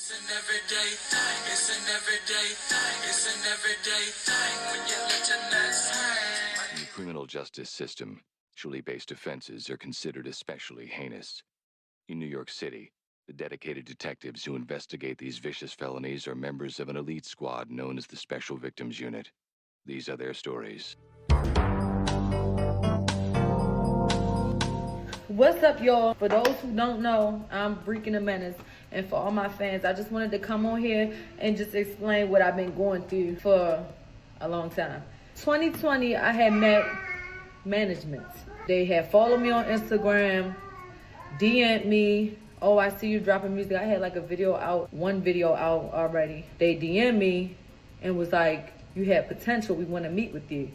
It's an everyday thing. It's an everyday thing. It's an everyday thing when you let your nuts hang. In the criminal justice system, sexually-based offenses are considered especially heinous. In New York City, the dedicated detectives who investigate these vicious felonies are members of an elite squad known as the Special Victims Unit. These are their stories. What's up, y'all? For those who don't know, I'm Breaking the Menace, and for all my fans, I just wanted to come on here and just explain what I've been going through for a long time. 2020, I had met management. They had followed me on Instagram, DM'd me. Oh, I see you dropping music. I had like one video out already. They DM'd me and was like, you had potential, we want to meet with you.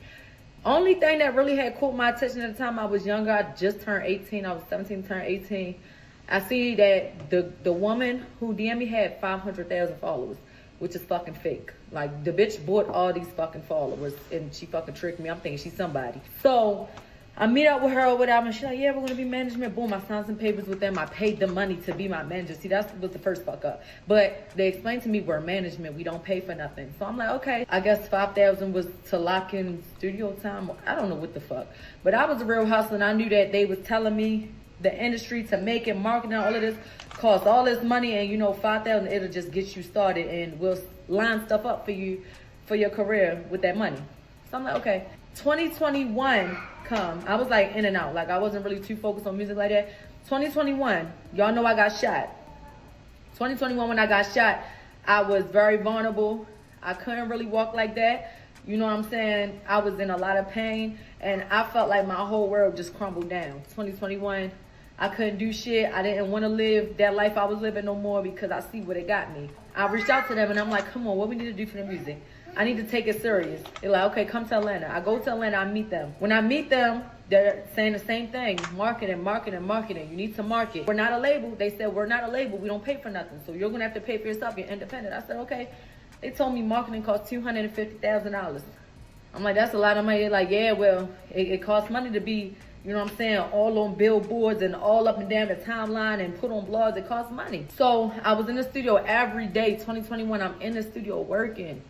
Only thing that really had caught my attention at the time, I was younger. I just turned 18. I was 17, turned 18. I see that the woman who DM'd me had 500,000 followers, which is fucking fake. Like, the bitch bought all these fucking followers, and she fucking tricked me. I'm thinking she's somebody. So I meet up with her or whatever, and she's like, yeah, we're gonna be management. Boom, I signed some papers with them. I paid them money to be my manager. See, that was the first fuck up. But they explained to me we're management. We don't pay for nothing. So I'm like, okay. I guess 5,000 was to lock in studio time. I don't know what the fuck. But I was a real hustler, and I knew that they was telling me the industry to make it, marketing, all of this costs all this money, and 5,000, it'll just get you started, and we'll line stuff up for you for your career with that money. So I'm like, okay. 2021 come. I was like in and out. Like, I wasn't really too focused on music like that. 2021, y'all know I got shot. 2021, when I got shot, I was very vulnerable. I couldn't really walk like that. You know what I'm saying? I was in a lot of pain, and I felt like my whole world just crumbled down. 2021, I couldn't do shit. I didn't want to live that life I was living no more because I see what it got me. I reached out to them, and I'm like, come on, what we need to do for the music? I need to take it serious. They're like, okay, come to Atlanta. I go to Atlanta, I meet them. When I meet them, they're saying the same thing. Marketing, marketing, marketing. You need to market. We're not a label. They said, we're not a label. We don't pay for nothing. So you're going to have to pay for yourself. You're independent. I said, okay. They told me marketing costs $250,000. I'm like, that's a lot of money. They're like, yeah, well, it costs money to be, you know what I'm saying, all on billboards and all up and down the timeline and put on blogs. It costs money. So I was in the studio every day. 2021, I'm in the studio working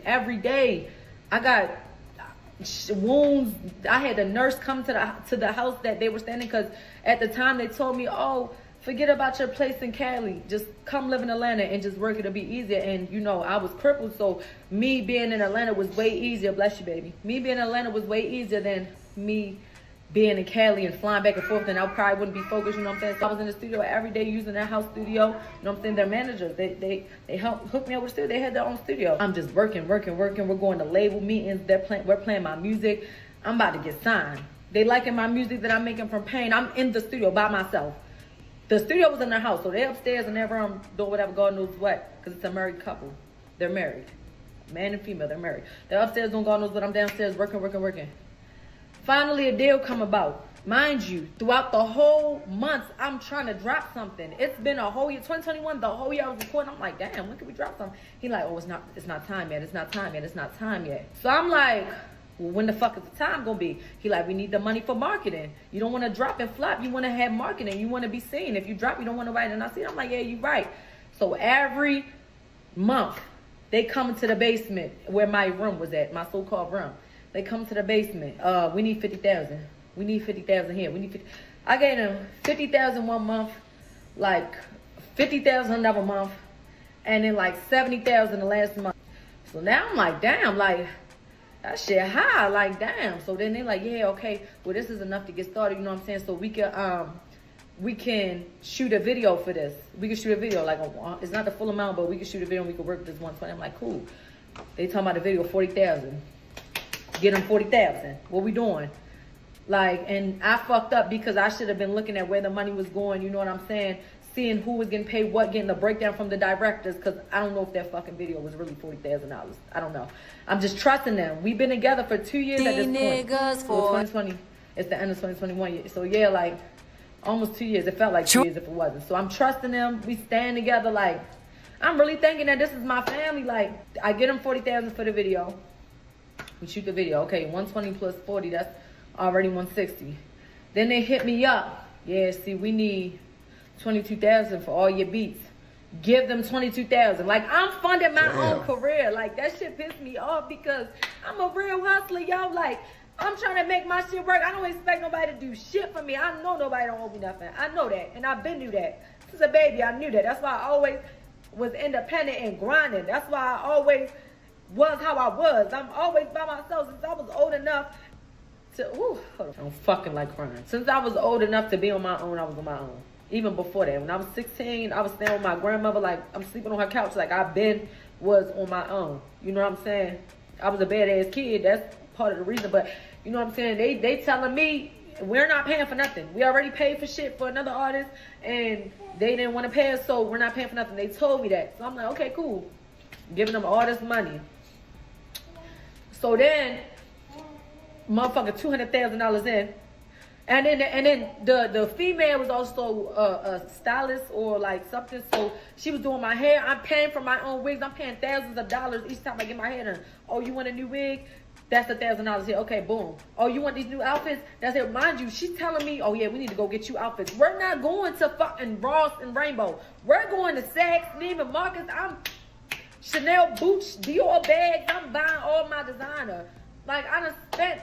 every day. I got wounds. I had the nurse come to the house that they were standing, because at the time they told me, oh, forget about your place in Cali. Just come live in Atlanta and just work. It'll be easier. And, I was crippled. So me being in Atlanta was way easier. Bless you, baby. Me being in Atlanta was way easier than me being in Cali and flying back and forth, and I probably wouldn't be focused, you know what I'm saying? So I was in the studio every day using their house studio, you know what I'm saying? Their managers, they helped hook me up with the studio. They had their own studio. I'm just working. We're going to label meetings. We're playing my music. I'm about to get signed. They liking my music that I'm making from pain. I'm in the studio by myself. The studio was in their house, so they're upstairs in their room doing whatever, God knows what, because it's a married couple. They're married. Man and female, they're married. They're upstairs doing God knows what. I'm downstairs working. Finally, a deal come about. Mind you, throughout the whole month, I'm trying to drop something. It's been a whole year, 2021, the whole year I was recording. I'm like, damn, when can we drop something? He like, oh, it's not time yet. So I'm like, well, when the fuck is the time gonna be? He like, we need the money for marketing. You don't want to drop and flop. You want to have marketing. You want to be seen. If you drop, you don't want to write. And I see, I'm like, yeah, you right. So every month, they come to the basement where my room was at, my so-called room. They come to the basement. We need 50,000. We need 50,000 here. I gave them 50,000 one month, like 50,000 another month, and then like 70,000 the last month. So now I'm like, damn, like that shit high, like damn. So then they're like, yeah, okay, well this is enough to get started. You know what I'm saying? So we can shoot a video for this. We can shoot a video, like it's not the full amount, but we can shoot a video and we can work this 120. I'm like, cool. They talking about the video 40,000. Get them 40,000. What we doing? Like, and I fucked up because I should have been looking at where the money was going. You know what I'm saying? Seeing who was getting paid what, getting the breakdown from the directors, because I don't know if that fucking video was really $40,000. I don't know. I'm just trusting them. We've been together for 2 years at this point. Well, 2020. It's the end of 2021. So yeah, like almost 2 years. It felt like 2 years if it wasn't. So I'm trusting them. We stand together. Like, I'm really thinking that this is my family. Like, I get them 40,000 for the video. We shoot the video. Okay, 120 plus 40, that's already 160. Then they hit me up. Yeah, see, we need 22,000 for all your beats. give them $22,000. Like, I'm funding my own career. Like, that shit pissed me off because I'm a real hustler, yo. Like, I'm trying to make my shit work. I don't expect nobody to do shit for me. I know nobody don't owe me nothing. I know that, and I've been through that. Since a baby, I knew that. That's why I always was independent and grinding. That's why I always was how I was. I'm always by myself since I was old enough to, hold on. I don't fucking like crying. Since I was old enough to be on my own, I was on my own. Even before that, when I was 16, I was staying with my grandmother. Like, I'm sleeping on her couch. Like, was on my own. You know what I'm saying? I was a badass kid. That's part of the reason. But, you know what I'm saying? They telling me, we're not paying for nothing. We already paid for shit for another artist, and they didn't want to pay us, so we're not paying for nothing. They told me that. So I'm like, okay, cool. Giving them all this money. So then, motherfucker, $200,000 in. And then the female was also a stylist or like something. So she was doing my hair. I'm paying for my own wigs. I'm paying thousands of dollars each time I get my hair done. Oh, you want a new wig? That's $1,000 here. Okay, boom. Oh, you want these new outfits? That's it. Mind you, she's telling me, oh yeah, we need to go get you outfits. We're not going to fucking Ross and Rainbow. We're going to Saks, Neiman Marcus. I'm Chanel boots, Dior bags. I'm buying all my designer. Like, I done spent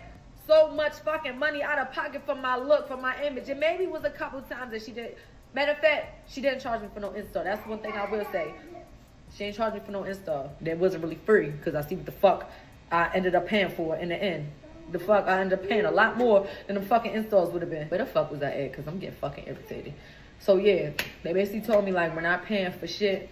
so much fucking money out of pocket for my look, for my image. And maybe it was a couple times that she did. Matter of fact, she didn't charge me for no install. That's one thing I will say. She ain't charged me for no install. That wasn't really free because I see what the fuck I ended up paying for in the end. The fuck I ended up paying a lot more than the fucking installs would have been. Where the fuck was I at? Because I'm getting fucking irritated. So yeah, they basically told me like, we're not paying for shit.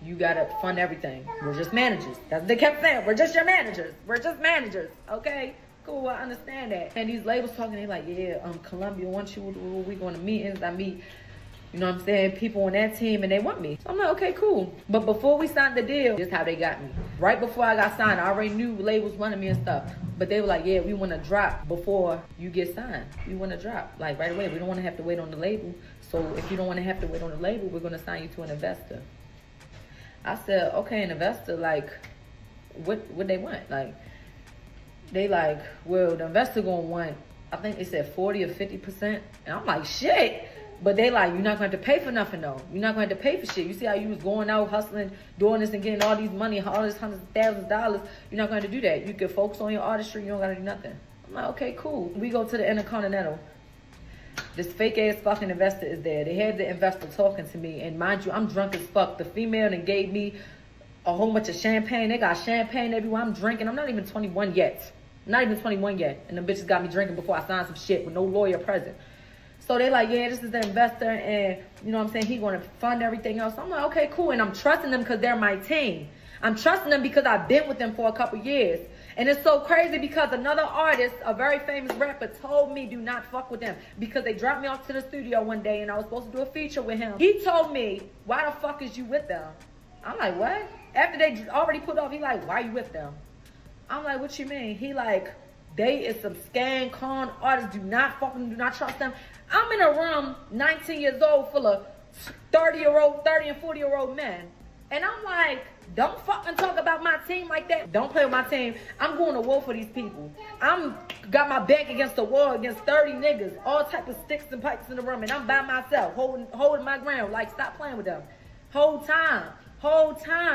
You gotta fund everything. We're just managers. That's what they kept saying. We're just your managers. We're just managers. Okay? Cool, I understand that. And these labels talking, they like, yeah, Columbia wants you. We going to meetings. I meet, you know what I'm saying, people on that team, and they want me. So I'm like, okay, cool. But before we signed the deal, this is how they got me. Right before I got signed, I already knew labels wanted me and stuff. But they were like, yeah, we want to drop before you get signed. We want to drop, like, right away. We don't want to have to wait on the label. So if you don't want to have to wait on the label, we're going to sign you to an investor. I said, okay, an investor, like, what they want? Like, they like, well, the investor gonna want, I think they said 40 or 50%. And I'm like, shit. But they like, you're not going to have to pay for nothing, though. You're not going to have to pay for shit. You see how you was going out, hustling, doing this and getting all these money, all this hundreds of thousands of dollars. You're not going to do that. You can focus on your artistry. You don't got to do nothing. I'm like, okay, cool. We go to the Intercontinental. This fake-ass fucking investor is there. They had the investor talking to me. And mind you, I'm drunk as fuck. The female then gave me a whole bunch of champagne. They got champagne everywhere. I'm drinking. I'm not even 21 yet. Not even 21 yet. And the bitches got me drinking before I signed some shit with no lawyer present. So they like, yeah, this is the investor. And, you know what I'm saying, he going to fund everything else. I'm like, okay, cool. And I'm trusting them because they're my team. I'm trusting them because I've been with them for a couple years. And it's so crazy because another artist, a very famous rapper, told me do not fuck with them because they dropped me off to the studio one day and I was supposed to do a feature with him. He told me, why the fuck is you with them? I'm like, what? After they already put off, he like, why you with them? I'm like, what you mean? He like, they is some scam con artists. Do not trust them. I'm in a room, 19 years old, full of 30 and 40-year-old men. And I'm like, don't fucking talk about my team like that. Don't play with my team. I'm going to war for these people. I'm got my back against the wall against 30 niggas, all type of sticks and pipes in the room, and I'm by myself, holding my ground. Like, stop playing with them. Whole time,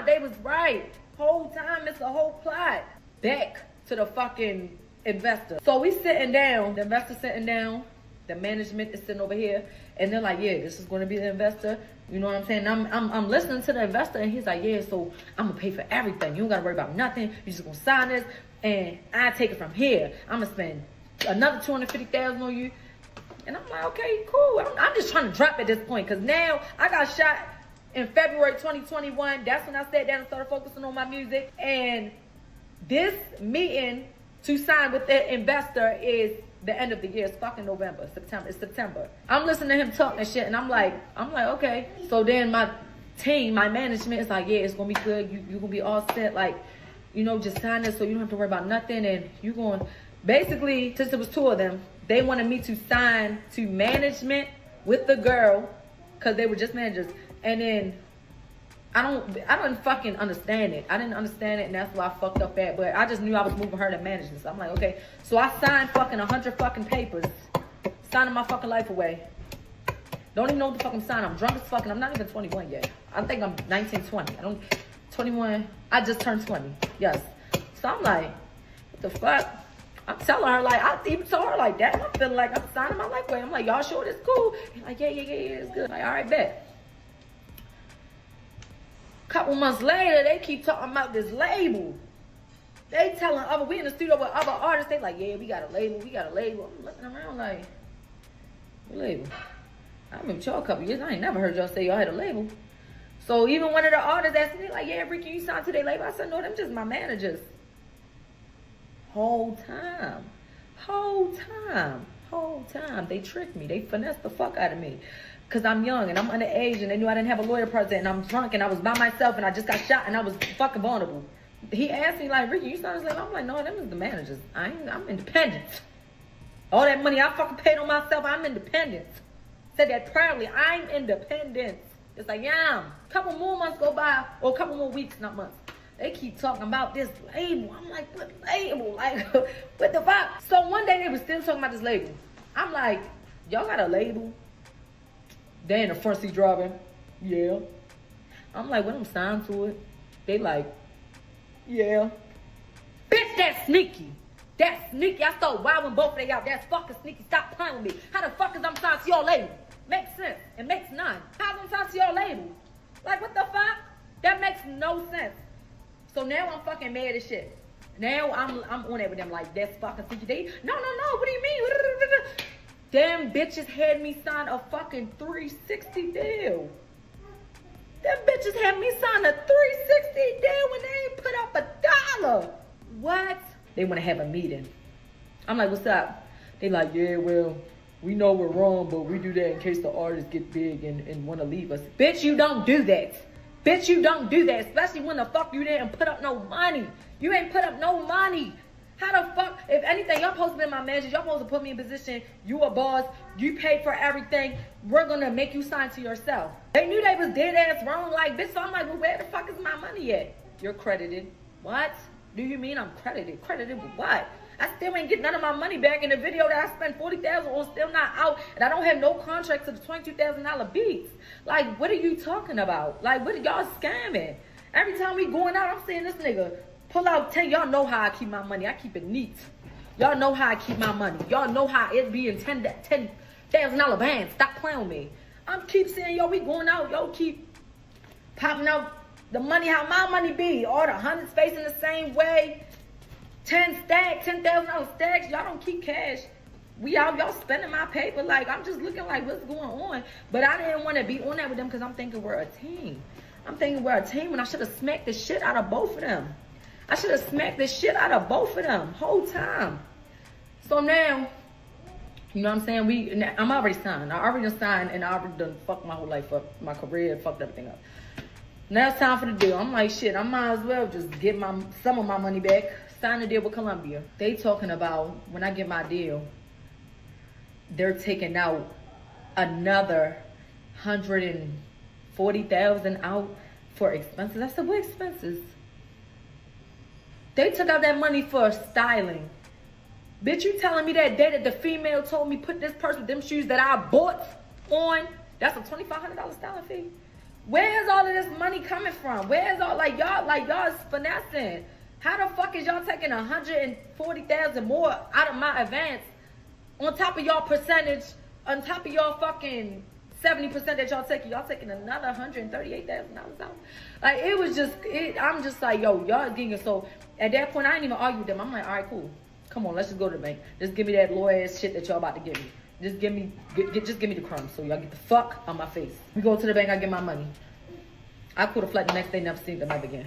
they was right. Whole time, it's a whole plot. Back to the fucking investor. So we sitting down, the investor sitting down, the management is sitting over here, and they're like, yeah, this is going to be the investor. You know what I'm saying? I'm listening to the investor, and he's like, yeah, so I'm going to pay for everything. You don't got to worry about nothing. You just going to sign this, and I take it from here. I'm going to spend another $250,000 on you. And I'm like, okay, cool. I'm just trying to drop at this point, because now I got shot in February 2021. That's when I sat down and started focusing on my music. And this meeting to sign with the investor is the end of the year. It's fucking November, September. It's September. I'm listening to him talk and shit, and I'm like, okay. So then my team, my management is like, yeah, it's gonna be good. You gonna be all set. Like, you know, just sign this so you don't have to worry about nothing. And you going, basically, since it was two of them, they wanted me to sign to management with the girl, cause they were just managers. And then I don't fucking understand it. I didn't understand it, and that's why I fucked up at. But I just knew I was moving her to management. So I'm like, okay. So I signed fucking 100 fucking papers, signing my fucking life away. Don't even know what the fuck I'm signing. I'm drunk as fuck and I'm not even 21 yet. I think I'm 19, 20. 21. I just turned 20. Yes. So I'm like, what the fuck? I'm telling her, like, I even told her like that. I'm feeling like I'm signing my life away. I'm like, y'all sure this cool? He's like, yeah, it's good. Like, all right, bet. Couple months later, they keep talking about this label. They telling we in the studio with other artists. They like, yeah, we got a label. I'm looking around like, what label? I've been with y'all a couple years. I ain't never heard y'all say y'all had a label. So even one of the artists asked me, like, yeah, Ricky, you signed to their label? I said, no, them just my managers. Whole time. They tricked me. They finessed the fuck out of me. Because I'm young and I'm underage and they knew I didn't have a lawyer present and I'm drunk and I was by myself and I just got shot and I was fucking vulnerable. He asked me, like, Ricky, you signed his label? I'm like, no, them is the managers. I'm independent. All that money I fucking paid on myself, I'm independent. Said that proudly. I'm independent. It's like, yeah. A couple more months go by, or a couple more weeks, not months. They keep talking about this label. I'm like, what label? Like, what the fuck? So one day they were still talking about this label. I'm like, y'all got a label? They in the front seat driving. Yeah. I'm like, when I'm signed to it? They like, yeah. Bitch, that's sneaky. That's sneaky. I start wilding both of they out. That's fucking sneaky. Stop playing with me. How the fuck is I'm signed to your label? Makes sense. It makes none. How's I'm signed to your label? Like, what the fuck? That makes no sense. So now I'm fucking mad as shit. Now I'm on it with them like, that's fucking sneaky. No, what do you mean? Damn bitches had me sign a fucking 360 deal. Them bitches had me sign a 360 deal when they ain't put up $1. What? They want to have a meeting. I'm like, what's up? They like, yeah, well, we know we're wrong, but we do that in case the artists get big and want to leave us. Bitch, you don't do that. Bitch, you don't do that. Especially when the fuck you didn't put up no money. You ain't put up no money. How the fuck, if anything, y'all supposed to be my manager. Y'all supposed to put me in position. You a boss. You paid for everything. We're going to make you sign to yourself. They knew they was dead ass wrong. Like, bitch, so I'm like, well, where the fuck is my money at? You're credited. What? Do you mean I'm credited? Credited with what? I still ain't get none of my money back in the video that I spent $40,000 on, still not out, and I don't have no contract to the $22,000 beats. Like, what are you talking about? Like, what are y'all scamming? Every time we going out, I'm seeing this nigga pull out 10. Y'all know how I keep my money. I keep it neat. Y'all know how I keep my money. Y'all know how it be in $10,000 bands. Stop playing with me. I'm keep saying, yo, we going out. Yo, keep popping out the money how my money be. All the hundreds facing the same way. 10 stacks, $10,000 stacks. Y'all don't keep cash. We out, y'all spending my paper. Like, I'm just looking like, what's going on? But I didn't want to be on that with them because I'm thinking we're a team. I'm thinking we're a team when I should have smacked the shit out of both of them. I should have smacked the shit out of both of them whole time. So now, you know what I'm saying? I'm already signed. I already signed and I already done fucked my whole life up. My career, fucked everything up. Now it's time for the deal. I'm like, shit, I might as well just get some of my money back. Sign a deal with Columbia. They talking about when I get my deal, they're taking out another $140,000 out for expenses. I said, what expenses? They took out that money for styling. Bitch, you telling me that day that the female told me put this purse with them shoes that I bought on, that's a $2,500 styling fee? Where's all of this money coming from? Where's all, y'all is finessing. How the fuck is y'all taking $140,000 more out of my advance on top of y'all percentage, on top of y'all fucking 70% that y'all taking? Y'all taking another $138,000 out. Like, it was just, I'm just like, yo, y'all getting, so at that point, I didn't even argue with them. I'm like, all right, cool. Come on, let's just go to the bank. Just give me that lawyer ass shit that y'all about to give me. Just give me the crumbs so y'all get the fuck on my face. We go to the bank, I get my money. I caught a flight the next day, never seen them ever again.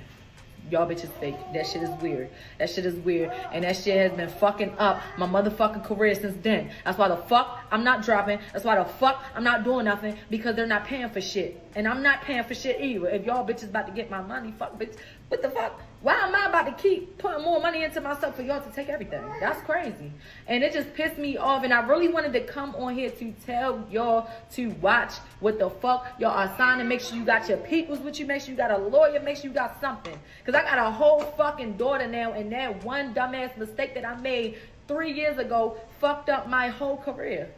Y'all bitches fake. That shit is weird. That shit is weird. And that shit has been fucking up my motherfucking career since then. That's why the fuck I'm not dropping. That's why the fuck I'm not doing nothing. Because they're not paying for shit. And I'm not paying for shit either. If y'all bitches about to get my money, fuck bitch. What the fuck? Why am I about to keep putting more money into myself for y'all to take everything? That's crazy. And it just pissed me off. And I really wanted to come on here to tell y'all to watch what the fuck y'all are signing. Make sure you got your peoples with you. Make sure you got a lawyer. Make sure you got something. Because I got a whole fucking daughter now. And that one dumbass mistake that I made 3 years ago fucked up my whole career.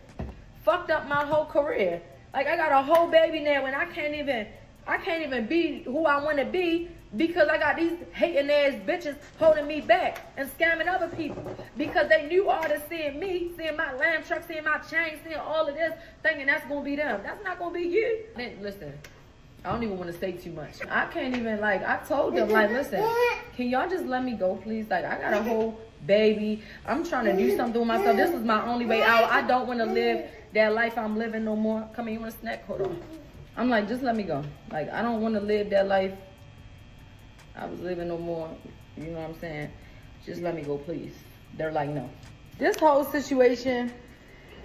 Fucked up my whole career. Like, I got a whole baby now and I can't even be who I want to be because I got these hating ass bitches holding me back and scamming other people because they knew all this, seeing me, seeing my lamb truck, seeing my chain, seeing all of this, thinking that's gonna be them. That's not gonna be you. Then, listen, I don't even want to say too much. I can't even, like, I told them, like, listen, can y'all just let me go, please? Like, I got a whole baby. I'm trying to do something with myself. This was my only way out. I don't want to live that life I'm living no more. Come here, you want a snack? Hold on. I'm like, just let me go. Like, I don't want to live that life I was living no more. You know what I'm saying? Just let me go, please. They're like, no. This whole situation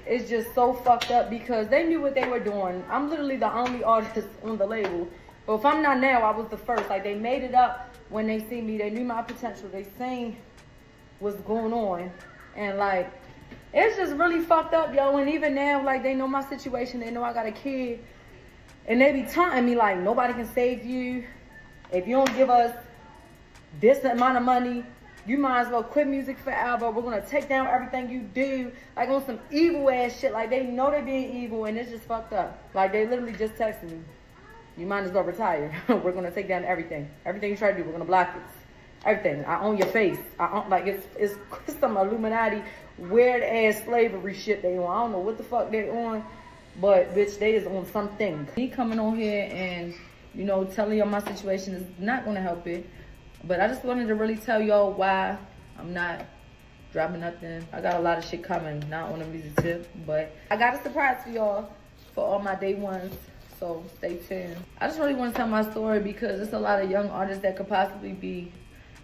is just so fucked up because they knew what they were doing. I'm literally the only artist on the label. But if I'm not now, I was the first. Like, they made it up when they see me. They knew my potential. They seen what's going on. And, like, it's just really fucked up, yo. And even now, like, they know my situation. They know I got a kid. And they be taunting me like, nobody can save you. If you don't give us this amount of money, you might as well quit music forever. We're going to take down everything you do. Like, on some evil ass shit. Like, they know they're being evil and it's just fucked up. Like, they literally just texted me. You might as well retire. We're going to take down everything. Everything you try to do, we're going to block it. Everything. I own your face. I own, like, it's some Illuminati weird ass slavery shit they on. I don't know what the fuck they on. But, bitch, they is on something. Me coming on here and, you know, telling y'all my situation is not going to help it. But I just wanted to really tell y'all why I'm not dropping nothing. I got a lot of shit coming, not on a music tip. But I got a surprise for y'all for all my day ones. So, stay tuned. I just really want to tell my story because there's a lot of young artists that could possibly be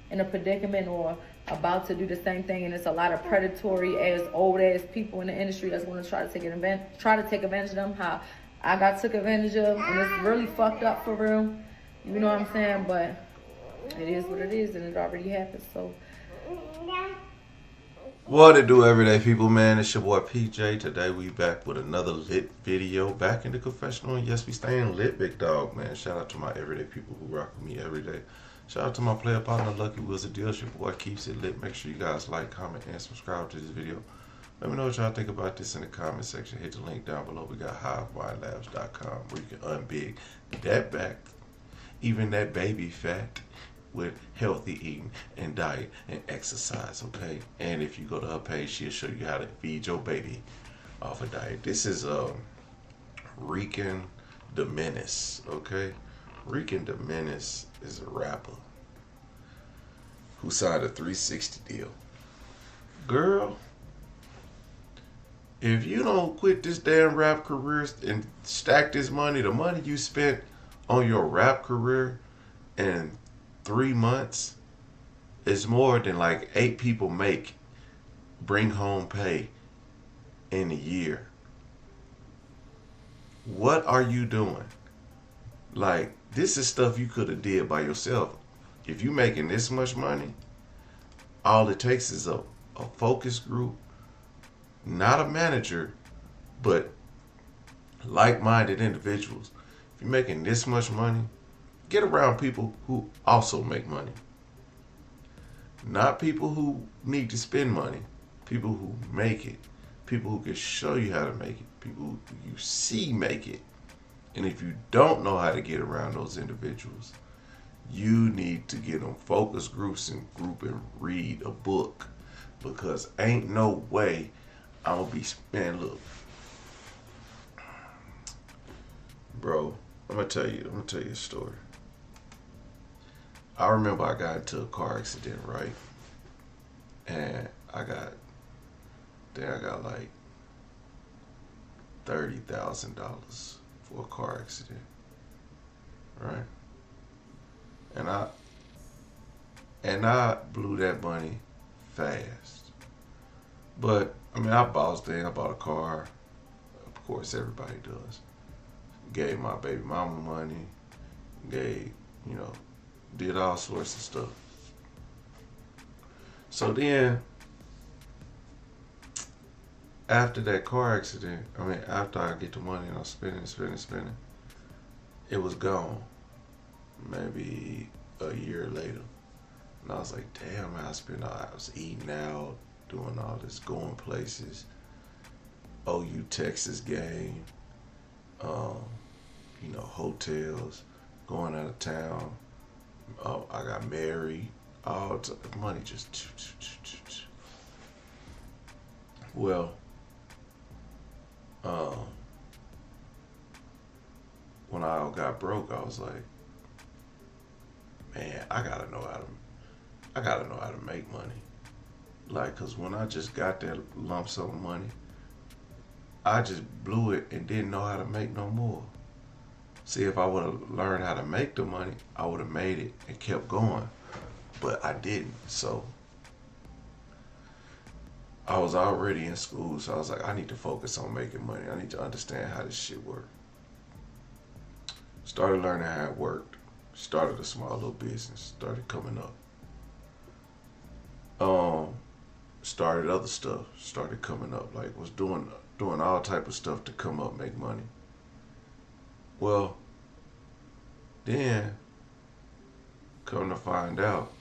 in a predicament or about to do the same thing, and it's a lot of predatory ass old ass people in the industry that's going to try to take advantage of them. How I got took advantage of, and it's really fucked up for real. You know what I'm saying? But it is what it is, and it already happened. So what it do, everyday people, man? It's your boy PJ. Today we back with another lit video, back in the confessional, and yes, we staying lit, big dog, man. Shout out to my everyday people who rock with me every day. Shout out to my player partner, Lucky Wheels of Deals. Your boy keeps it lit. Make sure you guys like, comment, and subscribe to this video. Let me know what y'all think about this in the comment section. Hit the link down below. We got HiveWineLabs.com where you can unbig that back, even that baby fat, with healthy eating and diet and exercise, okay? And if you go to her page, she'll show you how to feed your baby off a diet. This is Rican the Menace, okay? Rican the Menace is a rapper who signed a 360 deal. Girl, if you don't quit this damn rap career and stack this money, the money you spent on your rap career in 3 months is more than like 8 people make bring home pay in a year. What are you doing? Like, this is stuff you could have did by yourself. If you making this much money, all it takes is a focus group, not a manager, but like-minded individuals. If you're making this much money, get around people who also make money. Not people who need to spend money. People who make it. People who can show you how to make it. People who you see make it. And if you don't know how to get around those individuals, you need to get them focus groups and read a book. Because ain't no way I'm going to be, man, look. Bro, I'm going to tell you a story. I remember I got into a car accident, right? And I got like $30,000 for a car accident, right? And I blew that money fast. But I mean, I bossed in. I bought a car. Of course, everybody does. Gave my baby mama money. Did all sorts of stuff. So then, after that car accident, after I get the money and I'm spending, it was gone. Maybe a year later. And I was like, damn, I was eating out, doing all this, going places. OU Texas game. you know, hotels, going out of town. I got married. All money just. Well, when I got broke, I was like, man, I gotta know how to make money. Like, cause when I just got that lump sum of money, I just blew it and didn't know how to make no more. See, if I would have learned how to make the money, I would have made it and kept going. But I didn't. So I was already in school, so I was like, I need to focus on making money. I need to understand how this shit works. Started learning how it worked. Started a small little business. Started coming up. Started other stuff. Started coming up. Like, was doing all type of stuff to come up, make money. Well, then, come to find out,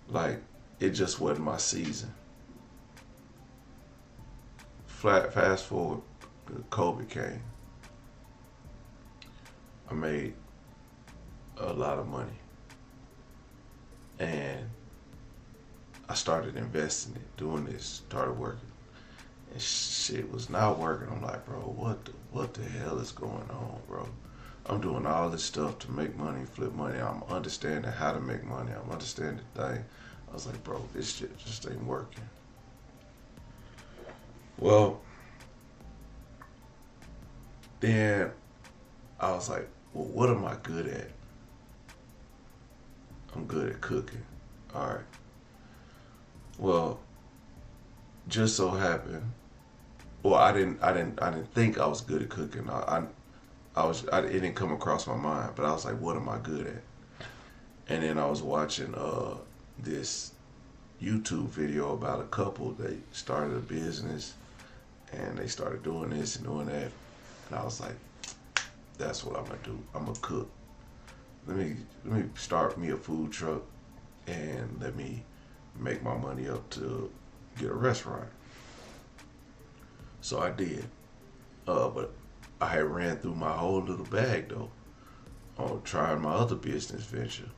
like, it just wasn't my season. Fast forward, COVID came. I made a lot of money. And I started investing it, doing this, started working. And shit was not working. I'm like, bro, what the hell is going on, bro? I'm doing all this stuff to make money, flip money. I'm understanding how to make money. I'm understanding the thing. I was like, bro, this shit just ain't working. Well, then I was like, well, what am I good at? I'm good at cooking. All right. Well, just so happened. Well, I didn't think I was good at cooking. It didn't come across my mind. But I was like, what am I good at? And then I was watching this YouTube video about a couple. They started a business, and they started doing this and doing that. And I was like, that's what I'm gonna do. I'm gonna cook. Let me start me a food truck, and let me make my money up to get a restaurant. So I did. But I had ran through my whole little bag though on trying my other business venture.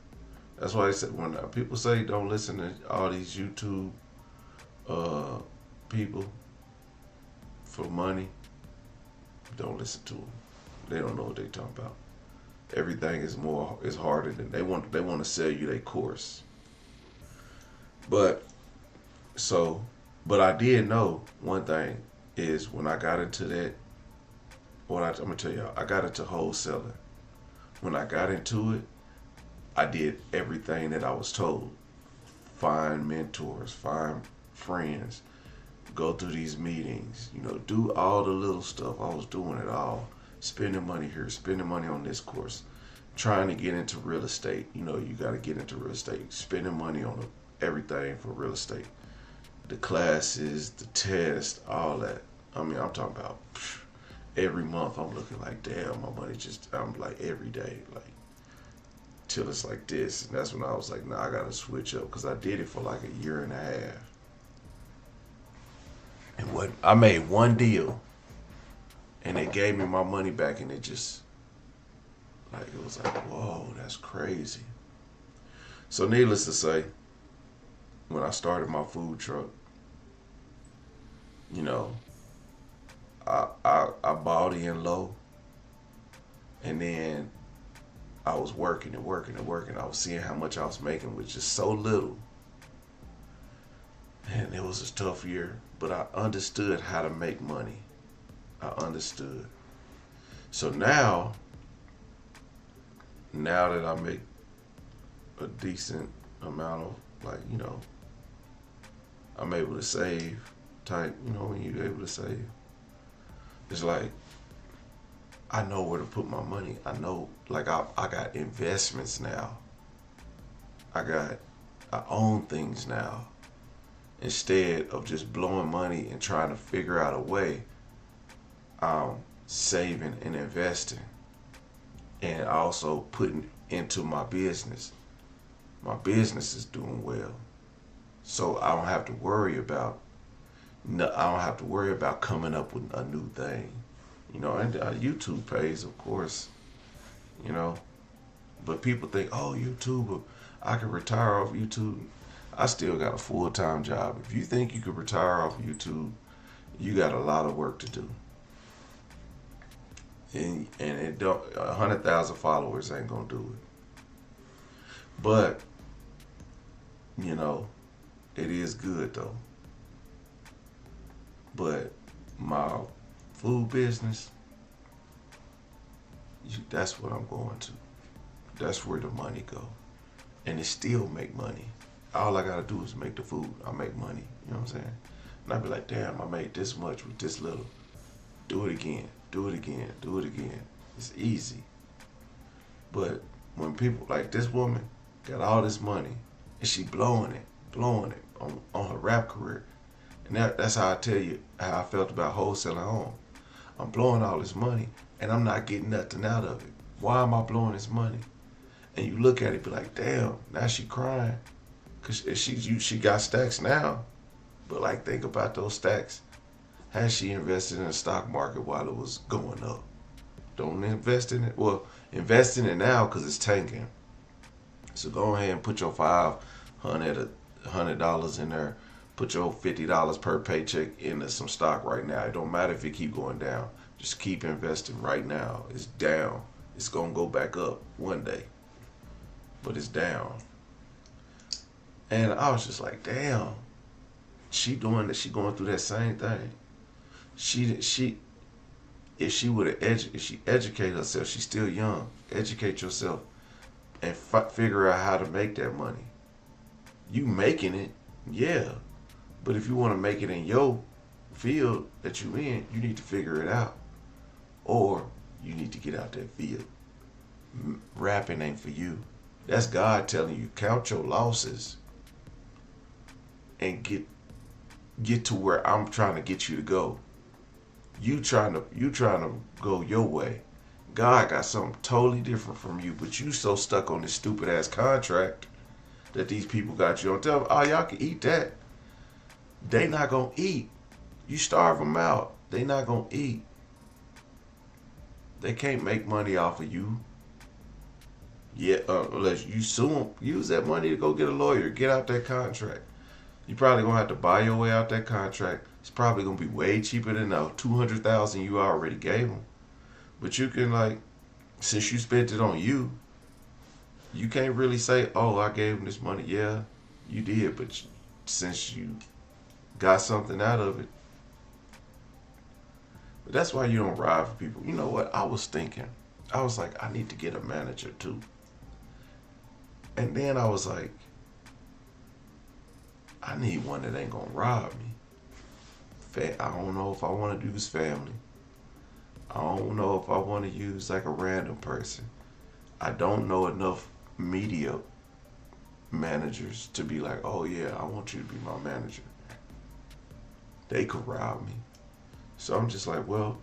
That's why I said, when people say don't listen to all these YouTube people for money, don't listen to them. They don't know what they talking about. Everything is harder than they want to sell you their course. But I did know one thing is when I got into that. I'm gonna tell y'all, I got into wholesaling. When I got into it, I did everything that I was told. Find mentors, find friends, go through these meetings, do all the little stuff. I was doing it all. Spending money here, spending money on this course, trying to get into real estate. You got to get into real estate. Spending money on everything for real estate. The classes, the tests, all that. I mean, I'm talking about every month I'm looking like, damn, my money I'm like every day, like, till it's like this. And that's when I was like, nah, I got to switch up, because I did it for like a year and a half. And I made one deal, and they gave me my money back, and it just, like, it was like, whoa, that's crazy. So needless to say, when I started my food truck, I bought in low, and then I was working and working and working. I was seeing how much I was making with just so little. And it was a tough year, but I understood how to make money. I understood. So now that I make a decent amount of, like, I'm able to save type, when you're able to save. It's like, I know where to put my money. I know, like, I got investments now. I own things now. Instead of just blowing money and trying to figure out a way, I'm saving and investing. And also putting into my business. My business is doing well. So I don't have to worry about coming up with a new thing. You know, and YouTube pays, of course, you know. But people think, oh, YouTube, I can retire off YouTube. I still got a full-time job. If you think you could retire off YouTube, you got a lot of work to do. And it don't 100,000 followers ain't gonna do it. But you know, it is good though. But my food business, that's what I'm going to. That's where the money go, and it still make money. All I gotta do is make the food. I make money. You know what I'm saying? And I be like, damn, I made this much with this little. Do it again. Do it again. Do it again. It's easy. But when people like this woman got all this money and she blowing it on her rap career, and that's how I tell you how I felt about wholesaling home. I'm blowing all this money and I'm not getting nothing out of it. Why am I blowing this money? And you look at it, be like, damn, now she crying. Cause she got stacks now. But like, think about those stacks. Has she invested in the stock market while it was going up? Don't invest in it. Well, invest in it now because it's tanking. So go ahead and put your $100 in there. Put your $50 per paycheck into some stock right now. It don't matter if it keep going down. Just keep investing right now. It's down. It's gonna go back up one day, but it's down. And I was just like, damn, she doing that. She going through that same thing. If she educate herself, she's still young. Educate yourself and figure out how to make that money. You making it, yeah, but if you want to make it in your field that you in, you need to figure it out, or you need to get out that field. Rapping ain't for you. That's God telling you, count your losses and get to where I'm trying to get you to go. You trying to go your way. God got something totally different from you, but you so stuck on this stupid ass contract that these people got you on. Tell them, oh, y'all can eat that. They not gonna eat. You starve them out. They not gonna eat. They can't make money off of you. Yeah, unless you sue them. Use that money to go get a lawyer. Get out that contract. You probably gonna have to buy your way out that contract. It's probably gonna be way cheaper than the $200,000 you already gave them. But you can, like, since you spent it on you, you can't really say, oh, I gave them this money. Yeah, you did, but since you got something out of it. But that's why you don't ride for people. You know what? I was thinking. I was like, I need to get a manager too. And then I was like, I need one that ain't gonna rob me. I don't know if I want to use family. I don't know if I want to use like a random person. I don't know enough media managers to be like, oh yeah, I want you to be my manager. They could rob me. So I'm just like, well,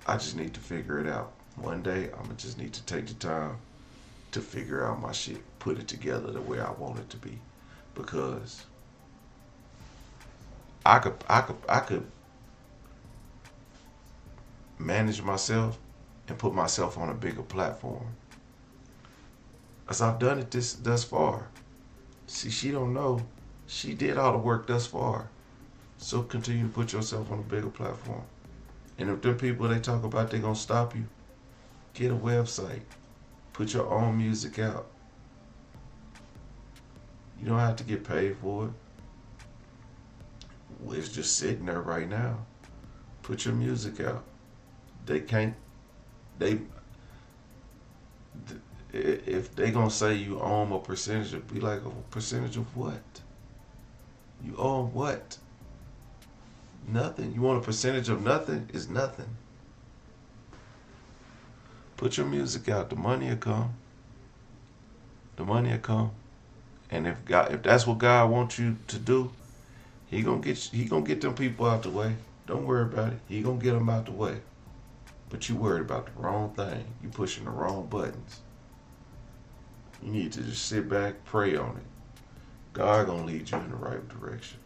I just need to figure it out. One day, I'm gonna just need to take the time to figure out my shit, put it together the way I want it to be, because I could manage myself and put myself on a bigger platform. As I've done it thus far. See, she don't know. She did all the work thus far. So continue to put yourself on a bigger platform. And if them people they talk about, they gonna stop you, get a website. Put your own music out. You don't have to get paid for it. It's just sitting there right now. Put your music out. If they gonna say you own a percentage, be like, a percentage of what? You own what? Nothing. You want a percentage of nothing? It's nothing. Put your music out. The money will come. The money will come. And if that's what God wants you to do, He gonna get them people out the way. Don't worry about it. He gonna get them out the way. But you worried about the wrong thing. You pushing the wrong buttons. You need to just sit back, pray on it. God gonna lead you in the right direction.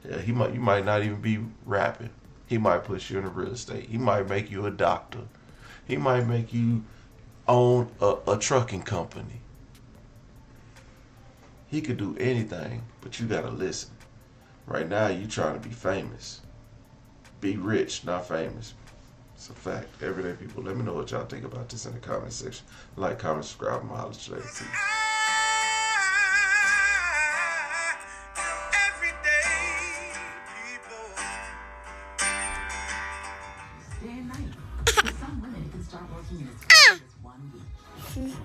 Yeah, you might not even be rapping. He might put you into real estate. He might make you a doctor. He might make you own a trucking company. He could do anything, but you gotta listen. Right now, you trying to be famous. Be rich, not famous. It's a fact. Everyday people, let me know what y'all think about this in the comment section. Like, comment, subscribe, and holler at you later. Peace. Day and night. For some women, it can start working in as quick as 1 week.